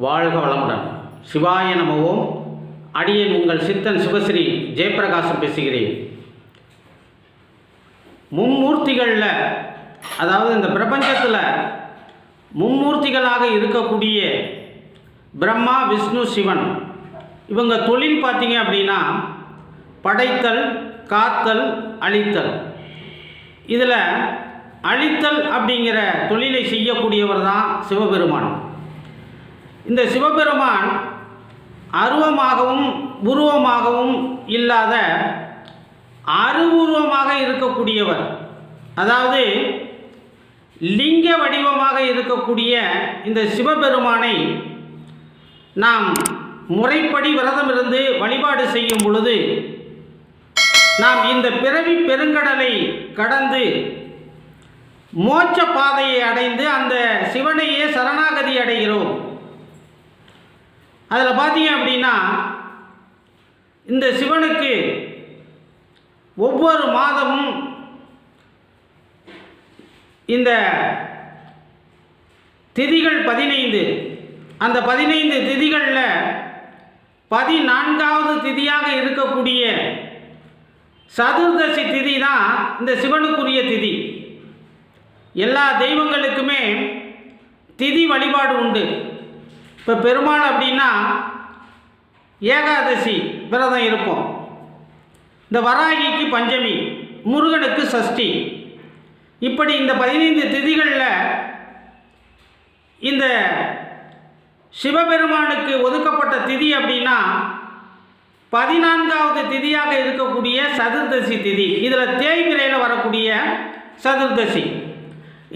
வாழ்க வளமுடன். சிவாய நம ஓம். அடியேன் உங்கள் சித்தன் சிவஸ்ரீ ஜெயப்பிரகாசம் பேசுகிறேன். மும்மூர்த்திகளில், அதாவது இந்த பிரபஞ்சத்தில் மும்மூர்த்திகளாக இருக்கக்கூடிய பிரம்மா, விஷ்ணு, சிவன், இவங்க தொழில் பார்த்தீங்க அப்படின்னா படைத்தல், காத்தல், அழித்தல். இதில் அழித்தல் அப்படிங்கிற தொழிலை செய்யக்கூடியவர் தான் சிவபெருமான். இந்த சிவபெருமான் அருவமாகவும் உருவமாகவும் இல்லாத அருவுருவமாக இருக்கக்கூடியவர். அதாவது லிங்க வடிவமாக இருக்கக்கூடிய இந்த சிவபெருமானை நாம் முறைப்படி விரதம் இருந்து வழிபாடு செய்யும் பொழுது நாம் இந்த பிறவி பெருங்கடலை கடந்து மோட்ச பாதையை அடைந்து அந்த சிவனையே சரணாகதி அடைகிறோம். அதில் பார்த்தீங்க அப்படின்னா இந்த சிவனுக்கு ஒவ்வொரு மாதமும் இந்த திதிகள் 15, அந்த 15 திதிகளில் 14வது திதியாக இருக்கக்கூடிய சதுர்தசி திதி தான் இந்த சிவனுக்குரிய திதி. எல்லா தெய்வங்களுக்குமே திதி வழிபாடு உண்டு. இப்போ பெருமாள் அப்படின்னா ஏகாதசி விரதம் இருப்போம். இந்த வராகிக்கு பஞ்சமி, முருகனுக்கு சஷ்டி. இப்படி இந்த 15 திதிகளில் இந்த சிவபெருமானுக்கு ஒதுக்கப்பட்ட திதி அப்படின்னா 14வது திதியாக இருக்கக்கூடிய சதுர்தசி திதி. இதில் தேய்பிரையில் வரக்கூடிய சதுர்தசி.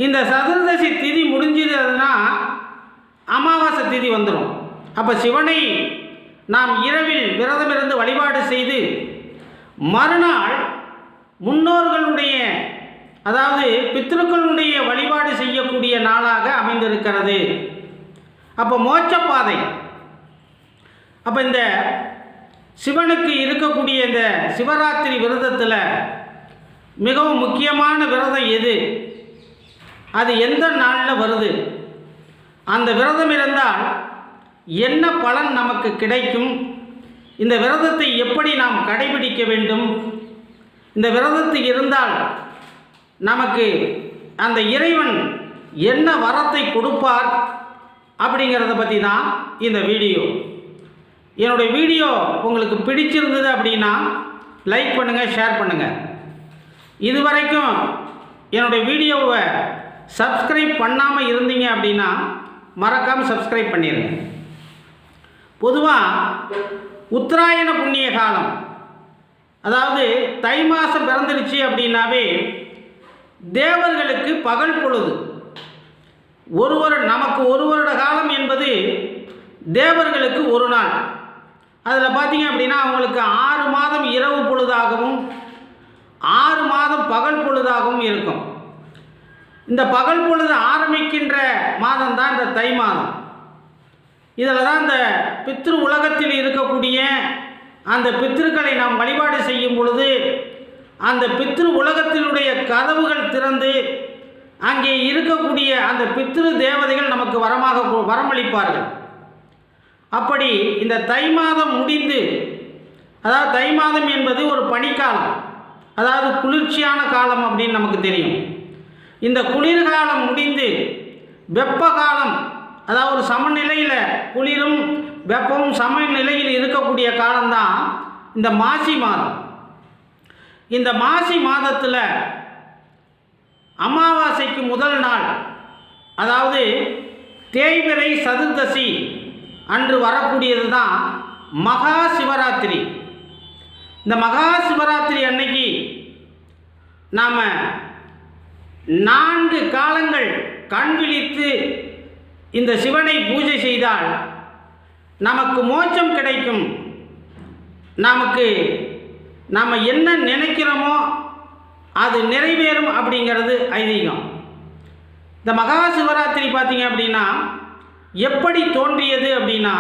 இந்த சதுர்தசி திதி முடிஞ்சதுன்னா அமாவாசை திதி வந்துடும். அப்போ சிவனை நாம் இரவில் விரதமிருந்து வழிபாடு செய்து மறுநாள் முன்னோர்களுடைய, அதாவது பித்ருக்களுடைய வழிபாடு செய்யக்கூடிய நாளாக அமைந்திருக்கிறது. அப்போ மோட்சப்பாதை. அப்போ இந்த சிவனுக்கு இருக்கக்கூடிய இந்த சிவராத்திரி விரதத்தில் மிகவும் முக்கியமான விரதம் எது, அது எந்த நாளில் வருது, அந்த விரதம் இருந்தால் என்ன பலன் நமக்கு கிடைக்கும், இந்த விரதத்தை எப்படி நாம் கடைபிடிக்க வேண்டும், இந்த விரதத்துக்கு இருந்தால் நமக்கு அந்த இறைவன் என்ன வரத்தை கொடுப்பார் அப்படிங்கிறத பற்றி தான் இந்த வீடியோ. என்னுடைய வீடியோ உங்களுக்கு பிடிச்சிருந்தது அப்படின்னா லைக் பண்ணுங்கள், ஷேர் பண்ணுங்கள். இதுவரைக்கும் என்னுடைய வீடியோவை சப்ஸ்கிரைப் பண்ணாமல் இருந்தீங்க அப்படின்னா மறக்காமல் சப்ஸ்கிரைப் பண்ணிடுங்க. பொதுவாக உத்தராயண புண்ணிய காலம், அதாவது தை மாதம் பிறந்துருச்சு அப்படின்னாவே தேவர்களுக்கு பகல் பொழுது. நமக்கு ஒரு வருட காலம் என்பது தேவர்களுக்கு ஒரு நாள். அதில் பார்த்தீங்க அப்படின்னா அவங்களுக்கு 6 மாதம் இரவு பொழுதாகவும் 6 மாதம் பகல் பொழுதாகவும் இருக்கும். இந்த பகல் பொழுது ஆரம்பிக்கின்ற மாதம் தான் இந்த தை மாதம். இதில் தான் இந்த பித்ரு உலகத்தில் இருக்கக்கூடிய அந்த பித்ருக்களை நாம் வழிபாடு செய்யும் பொழுது அந்த பித்ரு உலகத்தினுடைய கதவுகள் திறந்து அங்கே இருக்கக்கூடிய அந்த பித்ரு தேவதைகள் நமக்கு வரமளிப்பார்கள். அப்படி இந்த தை மாதம் முடிந்து, அதாவது தை மாதம் என்பது ஒரு பனிக்காலம், அதாவது குளிர்ச்சியான காலம் அப்படின்னு நமக்கு தெரியும். இந்த குளிர்காலம் முடிந்து வெப்ப காலம், அதாவது ஒரு சமநிலையில் குளிரும் வெப்பமும் சமநிலையில் இருக்கக்கூடிய காலம்தான் இந்த மாசி மாதம். இந்த மாசி மாதத்தில் அமாவாசைக்கு முதல் நாள், அதாவது தேய்பிறை சதுர்தசி அன்று வரக்கூடியது தான் மகா சிவராத்திரி. இந்த மகா சிவராத்திரி அன்னைக்கு நாம் 4 காலங்கள் கண் விழித்து இந்த சிவனை பூஜை செய்தால் நமக்கு மோட்சம் கிடைக்கும். நாம் என்ன நினைக்கிறோமோ அது நிறைவேறும் அப்படிங்கிறது ஐதீகம். இந்த மகா சிவராத்திரி பார்த்தீங்க அப்படின்னா எப்படி தோன்றியது அப்படின்னா,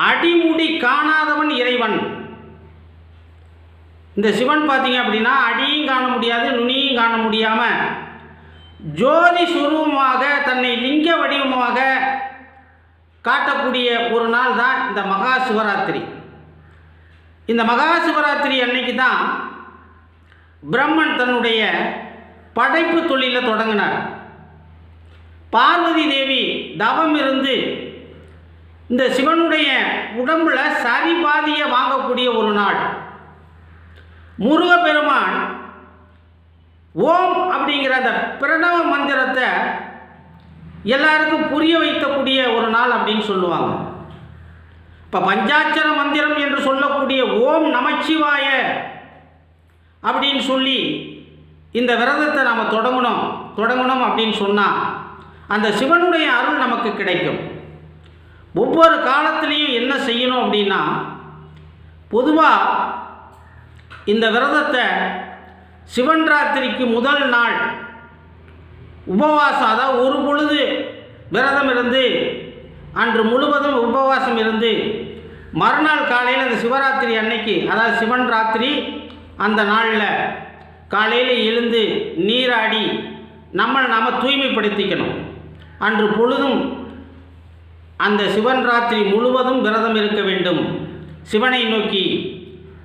அடிமுடி காணாதவன் இறைவன். இந்த சிவன் பார்த்தீங்க அப்படின்னா அடியும் காண முடியாது, நுனியும் காண முடியாமல் ஜோதி சுரூபமாக தன்னை லிங்க வடிவமாக காட்டக்கூடிய ஒரு நாள் தான் இந்த மகா சிவராத்திரி. இந்த மகா சிவராத்திரி அன்னைக்கு தான் பிரம்மன் தன்னுடைய படைப்பு தொழிலை தொடங்கினார். பார்வதி தேவி தவம் இருந்து இந்த சிவனுடைய உடம்புல சரி பாதியை வாங்கக்கூடிய ஒரு நாள். முருகப்பெருமான் ஓம் அப்படிங்கிற அந்த பிரணவ மந்திரத்தை எல்லாருக்கும் புரிய வைக்கக்கூடிய ஒரு நாள் அப்படின்னு சொல்லுவாங்க. இப்போ பஞ்சாட்சர மந்திரம் என்று சொல்லக்கூடிய ஓம் நமச்சிவாய அப்படின்னு சொல்லி இந்த விரதத்தை நாம் தொடங்கணும் அப்படின்னு சொன்னால் அந்த சிவனுடைய அருள் நமக்கு கிடைக்கும். ஒவ்வொரு காலத்திலையும் என்ன செய்யணும் அப்படின்னா, பொதுவாக இந்த விரதத்தை சிவன் ராத்திரிக்கு முதல் நாள் உபவாசம், அதாவது ஒரு பொழுது விரதம் இருந்து அன்று முழுவதும் உபவாசம் இருந்து மறுநாள் காலையில் அந்த சிவராத்திரி அன்னைக்கு, அதாவது சிவன் ராத்திரி அந்த நாளில் காலையில் எழுந்து நீராடி நாம் தூய்மைப்படுத்திக்கணும். அன்று பொழுதும் அந்த சிவன் ராத்திரி முழுவதும் விரதம் இருக்க வேண்டும் சிவனை நோக்கி.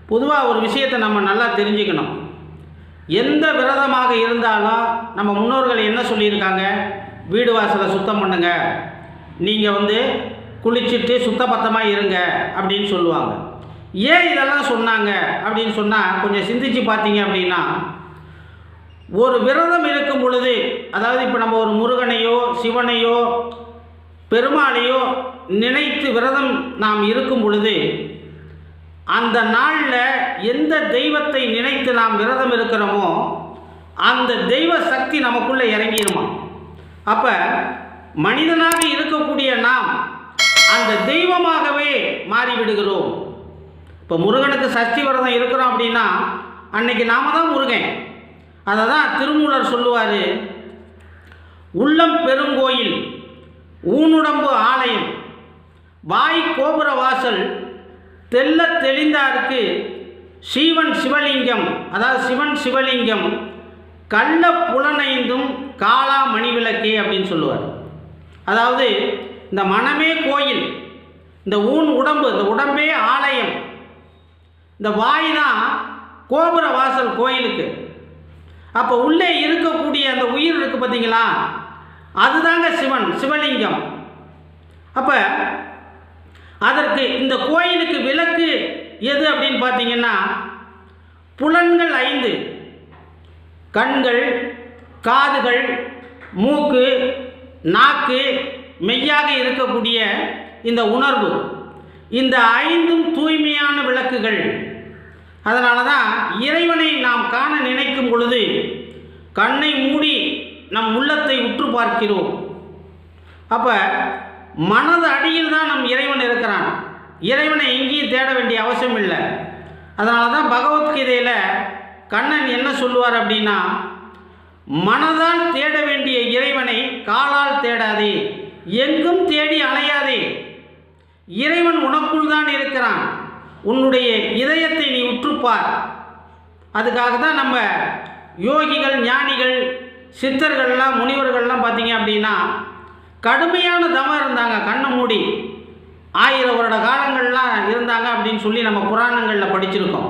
பொதுவாக ஒரு விஷயத்தை நம்ம நல்லா தெரிஞ்சுக்கணும். எந்த விரதமாக இருந்தாலும் நம்ம முன்னோர்கள் என்ன சொல்லியிருக்காங்க, வீடு வாசலை சுத்தம் பண்ணுங்க, நீங்கள் குளிச்சுட்டு சுத்தபத்தமாக இருங்க அப்படின்னு சொல்லுவாங்க. ஏன் இதெல்லாம் சொன்னாங்க அப்படின்னு சொன்னால், கொஞ்சம் சிந்திச்சு பார்த்தீங்க அப்படின்னா, ஒரு விரதம் இருக்கும் பொழுது, அதாவது இப்போ நம்ம ஒரு முருகனையோ சிவனையோ பெருமாளையோ நினைத்து விரதம் நாம் இருக்கும் பொழுது, அந்த நாளில் எந்த தெய்வத்தை நினைத்து நாம் விரதம் இருக்கிறோமோ அந்த தெய்வ சக்தி நமக்குள்ளே இறங்கிடுமா. அப்போ மனிதனாக இருக்கக்கூடிய நாம் அந்த தெய்வமாகவே மாறிவிடுகிறோம். இப்போ முருகனுக்கு சஷ்டி விரதம் இருக்கிறோம் அப்படின்னா அன்னைக்கு நாம தான் முருகன். அதை தான் திருமூலர் சொல்லுவார், உள்ளம் பெருங்கோயில் ஊனுடம்பு ஆலயம் வாய் கோபுர வாசல் தெல்ல தெளிந்தாருக்கு சிவன் சிவலிங்கம், அதாவது சிவன் சிவலிங்கம் கள்ள புலனைந்தும் காளா மணிவிளக்கே அப்படின்னு சொல்லுவார். அதாவது இந்த மனமே கோயில், இந்த உடம்பு, இந்த உடம்பே ஆலயம், இந்த வாய் தான் கோபுர வாசல் கோயிலுக்கு. அப்போ உள்ளே இருக்கக்கூடிய அந்த உயிர் இருக்குது பார்த்தீங்களா, அதுதாங்க சிவன் சிவலிங்கம். அப்போ அதற்கு இந்த கோயிலுக்கு விளக்கு எது அப்படின்னு பார்த்தீங்கன்னா, புலன்கள் 5, கண்கள், காதுகள், மூக்கு, நாக்கு, மெய்யாக இருக்கக்கூடிய இந்த உணர்வு, இந்த 5ம் தூய்மையான விளக்குகள். அதனால தான் இறைவனை நாம் காண நினைக்கும் பொழுது கண்ணை மூடி நம் உள்ளத்தை உற்று பார்க்கிறோம். அப்போ மனது அடியில் தான் நம் இறைவன் இருக்கிறான். இறைவனை எங்கேயும் தேட வேண்டிய அவசியம் இல்லை. அதனால தான் பகவத்கீதையில் கண்ணன் என்ன சொல்லுவார் அப்படின்னா, மனதால் தேட வேண்டிய இறைவனை காலால் தேடாதே, எங்கும் தேடி அலையாதே, இறைவன் உனக்குள் தான் இருக்கிறான், உன்னுடைய இதயத்தை நீ உற்றுப்பார். அதுக்காக தான் நம்ம யோகிகள், ஞானிகள், சித்தர்கள்லாம், முனிவர்கள்லாம் பார்த்தீங்க அப்படின்னா கடுமையான தவம் இருந்தாங்க. கண்ணை மூடி 1000 வருட காலங்கள்லாம் இருந்தாங்க அப்படின்னு சொல்லி நம்ம புராணங்களில் படிச்சிருக்கோம்.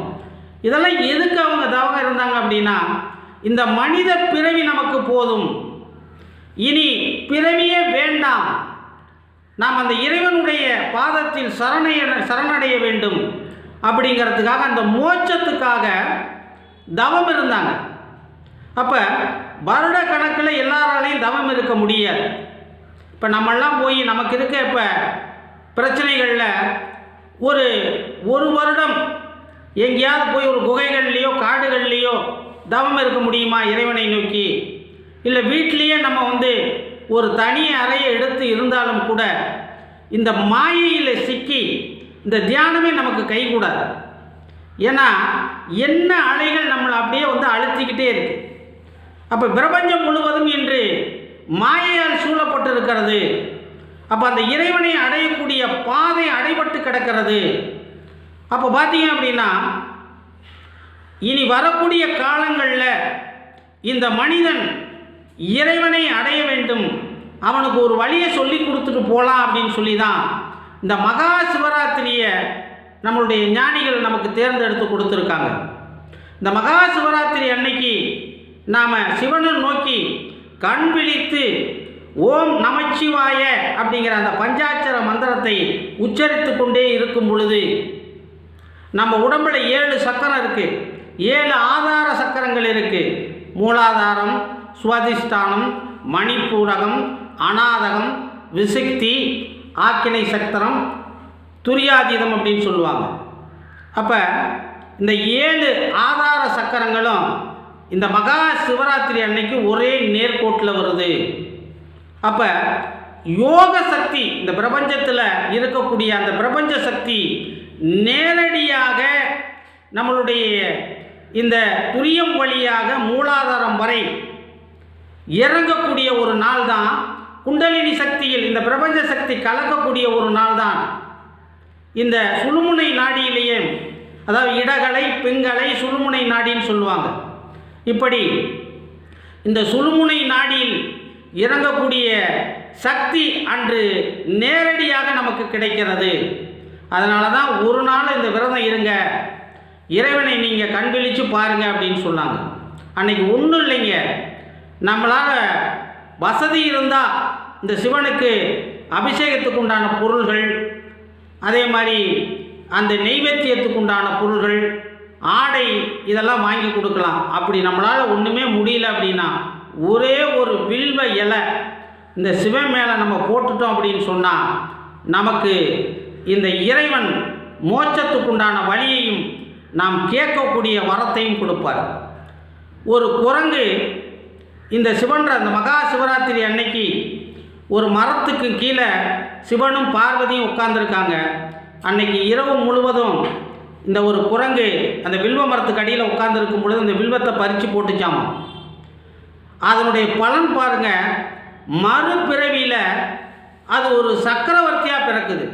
இதெல்லாம் எதுக்கு அவங்க தவம் இருந்தாங்க அப்படின்னா, இந்த மனித பிறவி நமக்கு போதும், இனி பிறவியே வேண்டாம், நாம் அந்த இறைவனுடைய பாதத்தில் சரணடைய வேண்டும் அப்படிங்கிறதுக்காக, அந்த மோட்சத்துக்காக தவம் இருந்தாங்க. அப்போ வருட கணக்கில் எல்லாராலையும் தவம் இருக்க முடியாது. இப்போ நம்மெல்லாம் போய் நமக்கு இருக்க இப்போ பிரச்சனைகளில் ஒரு வருடம் எங்கேயாவது போய் ஒரு குகைகள்லேயோ காடுகள்லேயோ தவம் இருக்க முடியுமா இறைவனை நோக்கி? இல்லை வீட்டிலேயே நம்ம ஒரு தனி அறையை எடுத்து இருந்தாலும் கூட இந்த மாயையில் சிக்கி இந்த தியானமே நமக்கு கைகூடாது. ஏன்னா என்ன அலைகள் நம்மளை அப்படியே அழுத்திக்கிட்டே இருக்கு. அப்போ பிரபஞ்சம் முழுவதும் இன்று மாயையால் சூழப்பட்டு இருக்கிறது. அப்போ அந்த இறைவனை அடையக்கூடிய பாதை அடைபட்டு கிடக்கிறது. அப்போ பார்த்தீங்க அப்படின்னா இனி வரக்கூடிய காலங்களில் இந்த மனிதன் இறைவனை அடைய வேண்டும், அவனுக்கு ஒரு வழியை சொல்லி கொடுத்துட்டு போகலாம் அப்படின்னு சொல்லி தான் இந்த மகா சிவராத்திரியை நம்மளுடைய ஞானிகள் நமக்கு தேர்ந்தெடுத்து கொடுத்துருக்காங்க. இந்த மகா சிவராத்திரி அன்னைக்கு நாம் சிவனை நோக்கி கண் விழித்து ஓம் நமச்சிவாய அப்படிங்கிற அந்த பஞ்சாட்சர மந்திரத்தை உச்சரித்து கொண்டே இருக்கும் பொழுது நம்ம உடம்பில் 7 சக்கரம் இருக்குது, 7 ஆதார சக்கரங்கள் இருக்குது. மூலாதாரம், சுவாதிஷ்டானம், மணிப்பூரகம், அநாதகம், விசுக்தி, ஆக்கினை சக்கரம், துரியாதீதம் அப்படின்னு சொல்லுவாங்க. அப்போ இந்த 7 ஆதார சக்கரங்களும் இந்த மகா சிவராத்திரி அன்னைக்கு ஒரே நேர்கோட்டில் வருது. அப்போ யோக சக்தி, இந்த பிரபஞ்சத்தில் இருக்கக்கூடிய அந்த பிரபஞ்ச சக்தி நேரடியாக நம்மளுடைய இந்த துரியம் வழியாக மூலாதாரம் வரை இறங்கக்கூடிய ஒரு நாள் தான். குண்டலினி சக்தியில் இந்த பிரபஞ்ச சக்தி கலக்கக்கூடிய ஒரு நாள் தான் இந்த சுழுமுனை நாடியிலேயே, அதாவது இடகலை, பிங்களை, சுழுமுனை நாடின்னு சொல்லுவாங்க. இப்படி இந்த சுழுமுனை நாடியில் இறங்கக்கூடிய சக்தி அன்று நேரடியாக நமக்கு கிடைக்கிறது. அதனால தான் ஒரு நாள் இந்த விரதம் இருங்க, இறைவனை நீங்கள் கண் விழித்து பாருங்க அப்படின்னு சொன்னாங்க. அன்னைக்கு ஒன்றும் இல்லைங்க, நம்மளால் வசதி இருந்தால் இந்த சிவனுக்கு அபிஷேகத்துக்கு உண்டான பொருள்கள், அதே மாதிரி அந்த நெய்வேத்தியத்துக்கு உண்டான பொருள்கள், ஆடை, இதெல்லாம் வாங்கி கொடுக்கலாம். அப்படி நம்மளால் ஒன்றுமே முடியல அப்படின்னா ஒரே ஒரு வில்வ இலை இந்த சிவன் மேலே நம்ம போட்டுட்டோம் அப்படின்னு சொன்னால் நமக்கு இந்த இறைவன் மோட்சத்துக்குண்டான வழியையும் நாம் கேட்கக்கூடிய வரத்தையும் கொடுப்பார். ஒரு குரங்கு இந்த சிவன்ற அந்த மகா சிவராத்திரி அன்னைக்கு ஒரு மரத்துக்கு கீழே சிவனும் பார்வதியும் உட்கார்ந்துருக்காங்க. அன்னைக்கு இரவு முழுவதும் இந்த ஒரு குரங்கு அந்த வில்வ மரத்துக்கு அடியில் உட்கார்ந்துருக்கும் பொழுது அந்த வில்வத்தை பறித்து போட்டுச்சாமா. அதனுடைய பலன் பாருங்கள், மறுபிறவியில் அது ஒரு சக்கரவர்த்தியாக பிறக்குது.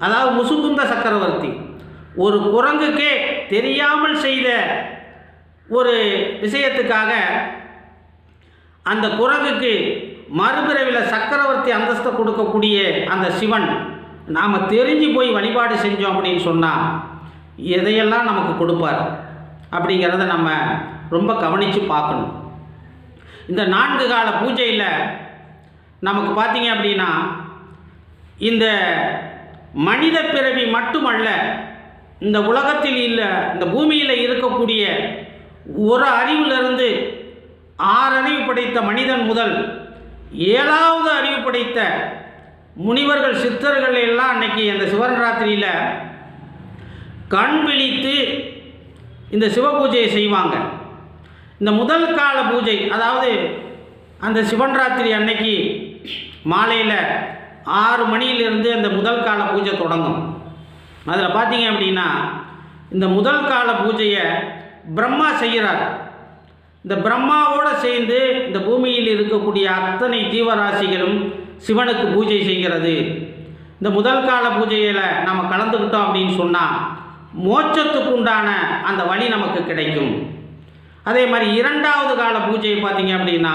அதாவது முசுகுந்த சக்கரவர்த்தி. ஒரு குரங்குக்கே தெரியாமல் செய்த ஒரு விஷயத்துக்காக அந்த குரங்குக்கு மறுபிறவியில் சக்கரவர்த்தி அந்தஸ்தை கொடுக்கக்கூடிய அந்த சிவன் நாம் தெரிஞ்சு போய் வழிபாடு செஞ்சோம் அப்படின்னு சொன்னால் எதையெல்லாம் நமக்கு கொடுப்பார் அப்படிங்கிறத நம்ம ரொம்ப கவனித்து பார்க்கணும். இந்த 4 கால பூஜையில் நமக்கு பார்த்தீங்க அப்படின்னா இந்த மனித பிறவி மட்டுமல்ல, இந்த உலகத்தில் இல்லை, இந்த பூமியில் இருக்கக்கூடிய ஒரு அறிவிலிருந்து 6 அறிவு படைத்த மனிதன் முதல் 7வது அறிவு படைத்த முனிவர்கள், சித்தர்கள் எல்லாம் அன்னைக்கு அந்த சிவராத்திரியில் கண் விழித்து இந்த சிவ பூஜையை செய்வாங்க. இந்த முதல் கால பூஜை, அதாவது அந்த சிவராத்திரி அன்னைக்கு மாலையில் 6 மணியிலிருந்து அந்த முதல் கால பூஜை தொடங்கும். அதில் பார்த்தீங்க அப்படின்னா இந்த முதல் கால பூஜையை பிரம்மா செய்கிறார். இந்த பிரம்மாவோடு சேர்ந்து இந்த பூமியில் இருக்கக்கூடிய அத்தனை ஜீவராசிகளும் சிவனுக்கு பூஜை செய்கிறது. இந்த முதல் கால பூஜையில் நம்ம கலந்துக்கிட்டோம் அப்படின்னு சொன்னால் மோட்சத்துக்கு உண்டான அந்த வழி நமக்கு கிடைக்கும். அதே மாதிரி 2வது கால பூஜையை பார்த்தீங்க அப்படின்னா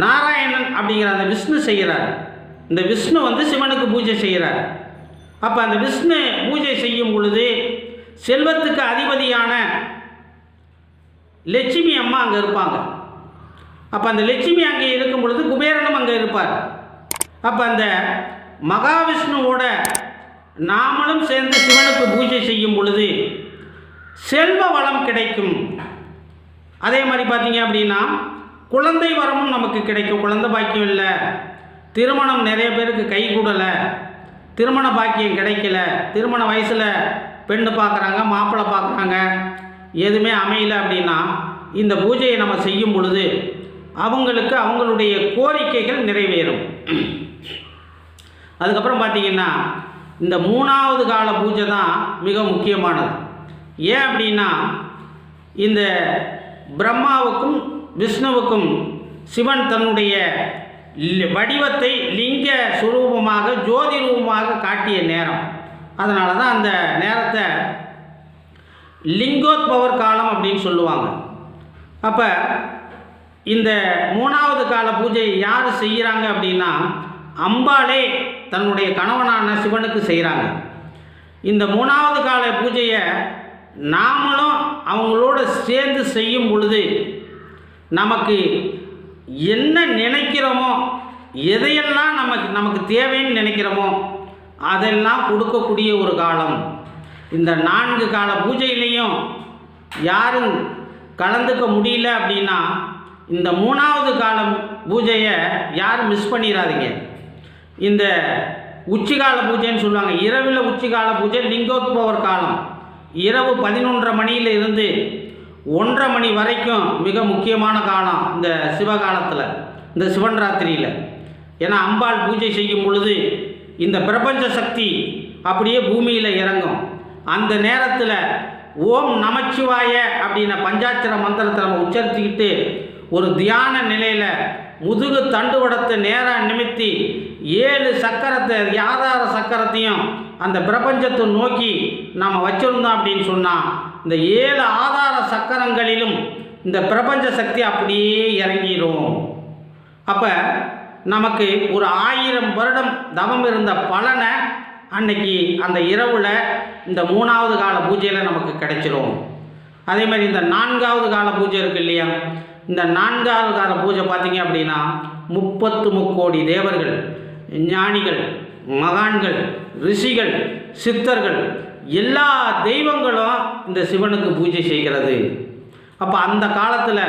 நாராயணன் அப்படிங்கிற அந்த விஷ்ணு செய்கிறார். இந்த விஷ்ணு சிவனுக்கு பூஜை செய்கிறார். அப்போ அந்த விஷ்ணு பூஜை செய்யும் பொழுது செல்வத்துக்கு அதிபதியான லட்சுமி அம்மா அங்கே இருப்பாங்க. அப்போ அந்த லட்சுமி அங்கே இருக்கும் பொழுது குபேரனும் அங்கே இருப்பார். அப்போ அந்த மகாவிஷ்ணுவோட நாமளும் சேர்ந்து சிவனுக்கு பூஜை செய்யும் பொழுது செல்வ வளம் கிடைக்கும். அதே மாதிரி பார்த்தீங்க அப்படின்னா குழந்தை வரமும் நமக்கு கிடைக்கும். குழந்தை பாக்கியம் இல்லை, திருமணம் நிறைய பேருக்கு கை கூடலை, திருமண பாக்கியம் கிடைக்கல, திருமண வயசில் பெண்ணு பார்க்குறாங்க, மாப்பிள்ளை பார்க்குறாங்க, எதுவுமே அமையல அப்படின்னா இந்த பூஜையை நம்ம செய்யும் பொழுது அவங்களுக்கு அவங்களுடைய கோரிக்கைகள் நிறைவேறும். அதுக்கப்புறம் பார்த்திங்கன்னா இந்த 3வது கால பூஜை தான் மிக முக்கியமானது. ஏன் அப்படின்னா இந்த பிரம்மாவுக்கும் விஷ்ணுவுக்கும் சிவன் தன்னுடைய வடிவத்தை லிங்க சுரூபமாக, ஜோதி ரூபமாக காட்டிய நேரம். அதனால தான் அந்த நேரத்தை லிங்கோத்பவர் காலம் அப்படின்னு சொல்லுவாங்க. அப்போ இந்த 3வது கால பூஜை யார் செய்கிறாங்க அப்படின்னா அம்பாளே தன்னுடைய கணவனான சிவனுக்கு செய்கிறாங்க. இந்த 3வது கால பூஜையை நாமளும் அவங்களோட சேர்ந்து செய்யும் பொழுது நமக்கு என்ன நினைக்கிறோமோ, எதையெல்லாம் நமக்கு தேவைன்னு நினைக்கிறோமோ அதெல்லாம் கொடுக்கக்கூடிய ஒரு காலம். இந்த 4 கால பூஜையிலையும் யாரும் கலந்துக்க முடியல அப்படின்னா இந்த 3வது கால பூஜையை யாரும் மிஸ் பண்ணிடாதீங்க. இந்த உச்சிகால பூஜைன்னு சொல்லுவாங்க. இரவில் உச்சிகால பூஜை லிங்கோத்பவர் காலம் இரவு 11:30 மணியில் இருந்து 1:30 மணி வரைக்கும் மிக முக்கியமான காலம் இந்த சிவகாலத்தில், இந்த சிவன் ராத்திரியில். ஏன்னா அம்பாள் பூஜை செய்யும் பொழுது இந்த பிரபஞ்ச சக்தி அப்படியே பூமியில் இறங்கும். அந்த நேரத்தில் ஓம் நமச்சிவாய அப்படின்ன பஞ்சாட்சர மந்திரத்தை நம்ம உச்சரித்துக்கிட்டு ஒரு தியான நிலையில் முதுகு தண்டுவடத்தை நேராக நிமித்தி 7 சக்கரத்தை ஆதார சக்கரத்தையும் அந்த பிரபஞ்சத்தை நோக்கி நாம் வச்சுருந்தோம் அப்படின்னு சொன்னால் இந்த 7 ஆதார சக்கரங்களிலும் இந்த பிரபஞ்ச சக்தி அப்படியே இறங்கிடும். அப்போ நமக்கு ஒரு 1000 வருடம் தவம் இருந்த பலனை அன்னைக்கு அந்த இரவில் இந்த 3வது கால பூஜையில் நமக்கு கிடைச்சிரும். அதே மாதிரி இந்த 4வது கால பூஜை இருக்குது இல்லையா, இந்த 4வது கால பூஜை பார்த்திங்க அப்படின்னா 33 கோடி தேவர்கள், ஞானிகள், மகான்கள், ரிஷிகள், சித்தர்கள் எல்லா தெய்வங்களும் இந்த சிவனுக்கு பூஜை செய்கிறது. அப்போ அந்த காலத்தில்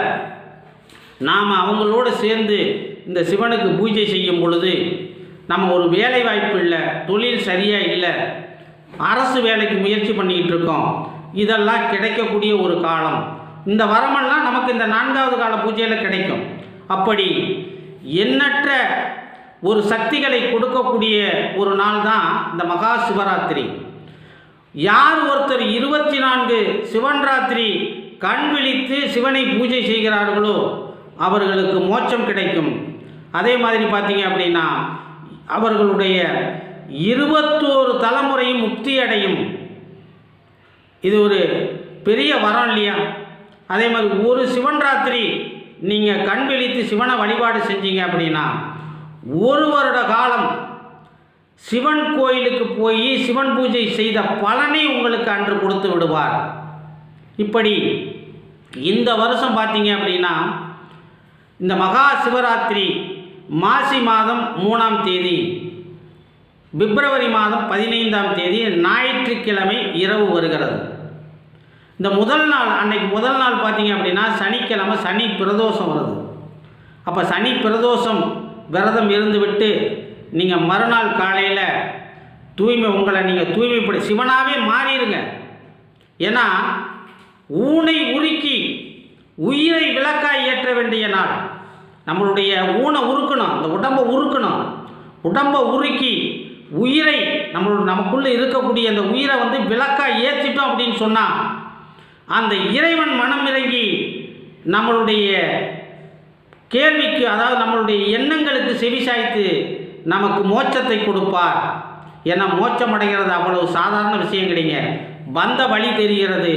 நாம் அவங்களோடு சேர்ந்து இந்த சிவனுக்கு பூஜை செய்யும் பொழுது நம்ம ஒரு வேலை வாய்ப்பு இல்லை, தொழில் சரியாக இல்லை, அரசு வேலைக்கு முயற்சி பண்ணிக்கிட்டு இருக்கோம், இதெல்லாம் கிடைக்கக்கூடிய ஒரு காலம். இந்த வரமெல்லாம் நமக்கு இந்த 4வது கால பூஜையில் கிடைக்கும். அப்படி எண்ணற்ற ஒரு சக்திகளை கொடுக்கக்கூடிய ஒரு நாள் தான் இந்த மகா சிவராத்திரி. யார் ஒருத்தர் 24 சிவன் ராத்திரி கண் விழித்து சிவனை பூஜை செய்கிறார்களோ அவர்களுக்கு மோட்சம் கிடைக்கும். அதே மாதிரி பார்த்தீங்க அப்படின்னா அவர்களுடைய 21 தலைமுறையும் முக்தி அடையும். இது ஒரு பெரிய வரம் இல்லையா? அதே மாதிரி ஒரு சிவன் ராத்திரி நீங்கள் கண் விழித்து சிவனை வழிபாடு செஞ்சீங்க அப்படின்னா 1 வருட காலம் சிவன் கோயிலுக்கு போய் சிவன் பூஜை செய்த பலனை உங்களுக்கு அன்று கொடுத்து விடுவார். இப்படி இந்த வருஷம் பார்த்தீங்க அப்படின்னா இந்த மகா சிவராத்திரி மாசி மாதம் 3ஆம் தேதி, பிப்ரவரி மாதம் 15ஆம் தேதி ஞாயிற்றுக்கிழமை இரவு வருகிறது. இந்த முதல் நாள் பார்த்தீங்க அப்படின்னா சனிக்கிழமை சனி பிரதோஷம் வருது. அப்போ சனி பிரதோஷம் விரதம் இருந்துவிட்டு நீங்கள் மறுநாள் காலையில் உங்களை நீங்கள் தூய்மைப்படி சிவனாகவே மாறிடுங்க. ஏன்னா ஊனை உருக்கி உயிரை விளக்காய் ஏற்ற வேண்டிய நாள். நம்மளுடைய ஊனை உருக்கணும், அந்த உடம்பை உருக்கணும். உடம்பை உருக்கி உயிரை நமக்குள்ளே இருக்கக்கூடிய அந்த உயிரை விளக்காய் ஏற்றிட்டோம் அப்படின்னு சொன்னால் அந்த இறைவன் மனம் இறங்கி நம்மளுடைய கேள்விக்கு, அதாவது நம்மளுடைய எண்ணங்களுக்கு செவிசாய்த்து நமக்கு மோட்சத்தை கொடுப்பார். ஏன்னா மோட்சம் அடைகிறது அவ்வளவு சாதாரண விஷயம் கிடைங்க. வந்த வழி தெரிகிறது.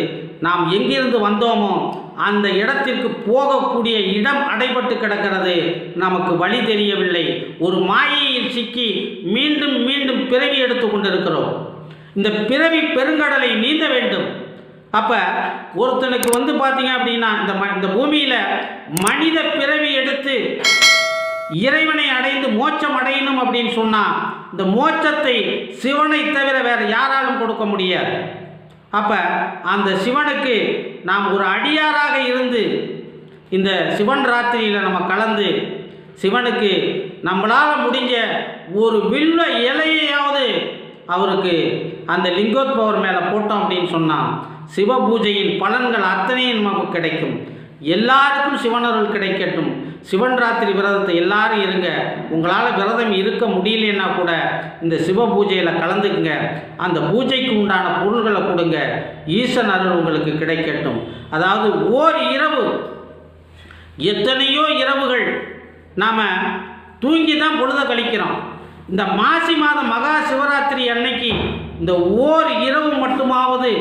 நாம் எங்கிருந்து வந்தோமோ அந்த இடத்திற்கு போகக்கூடிய இடம் அடைபட்டு கிடக்கிறது, நமக்கு வழி தெரியவில்லை. ஒரு மாயையில் சிக்கி மீண்டும் மீண்டும் பிறவி எடுத்து கொண்டிருக்கிறோம். இந்த பிறவி பெருங்கடலை நீந்த வேண்டும். அப்போ ஒருத்தனுக்கு பார்த்தீங்க அப்படின்னா இந்த பூமியில் மனித பிறவி எடுத்து இறைவனை அடைந்து மோட்சம் அடையணும் அப்படின்னு சொன்னால் இந்த மோட்சத்தை சிவனை தவிர வேறு யாராலும் கொடுக்க முடியாது. அப்போ அந்த சிவனுக்கு நாம் ஒரு அடியாராக இருந்து இந்த சிவன் ராத்திரியில் நம்ம கலந்து சிவனுக்கு நம்மளால் முடிஞ்ச ஒரு வில்வ இலையையாவது அவருக்கு அந்த லிங்கோத்பவர் மேலே போட்டோம் அப்படின்னு சொன்னால் சிவ பூஜையின் பலன்கள் அத்தனையும் நமக்கு கிடைக்கும். எல்லாருக்கும் சிவனருள் கிடைக்கட்டும். சிவன் ராத்திரி விரதத்தை எல்லாரும் இருங்க. உங்களால் விரதம் இருக்க முடியலன்னா கூட இந்த சிவ பூஜையில் கலந்துக்குங்க. அந்த பூஜைக்கு உண்டான பொருள்களை கொடுங்க. ஈசன் அருள் உங்களுக்கு கிடைக்கட்டும். அதாவது ஓர் இரவு, எத்தனையோ இரவுகள் நாம் தூங்கி தான் பொழுத கழிக்கிறோம். இந்த மாசி மாதம் மகா சிவராத்திரி அன்னைக்கு இந்த ஓர் இரவு மட்டுமாவது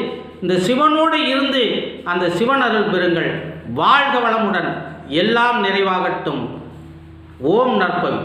இந்த சிவனோடு இருந்து அந்த சிவன் அருள் பெறுங்கள். வாழ்க வளமுடன். எல்லாம் நிறைவாகட்டும். ஓம் நற்பவி.